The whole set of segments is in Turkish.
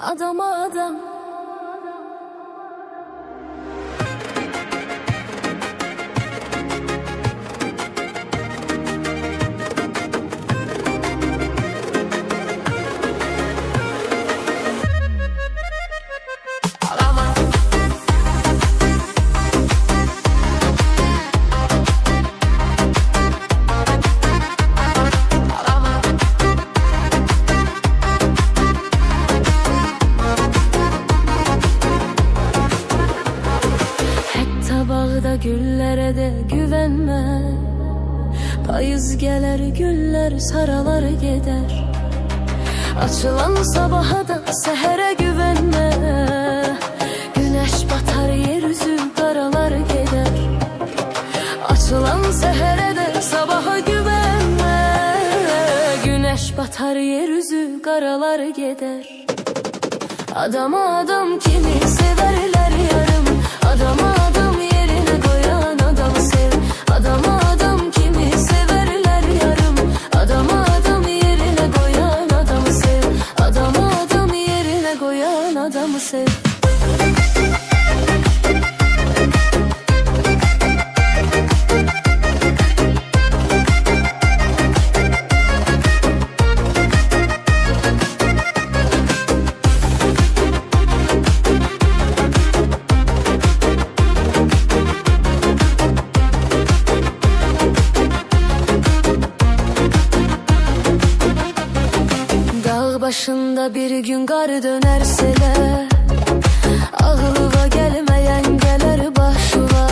Adam adam. Bağda güllere de güvenme. Payız gelir güller saralar gider. Açılan sabaha da sehere güvenme. Güneş batar yeryüzü karalar gider. Açılan sehere de sabaha güvenme. Güneş batar yeryüzü karalar gider. Adama adam kimi severler yarım. Adama adam yerine koyan adamı sev. Adama adam kimi severler yarım. Adama adam yerine koyan adamı sev. Adama adam yerine koyan adamı sev. Başında bir gün kar dönerseler, ağlığa gelmeyen gelir başıva.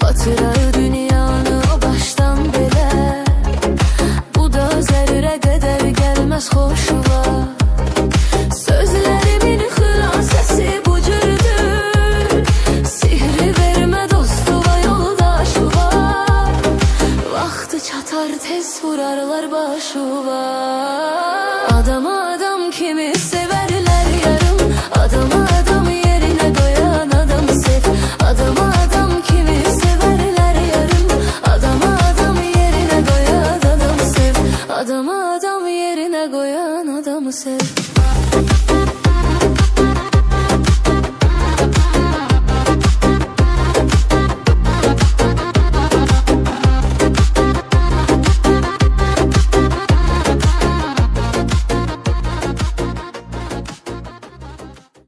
Batırar dünyanı o baştan bile. Bu da zerre kadar gelmez hoşuva. Sözlerimin hülasesi bu cürdür. Sihri verme dostuva yoldaşuva. Vakti çatar tez vurarlar başuva. Adama adam kimi sev.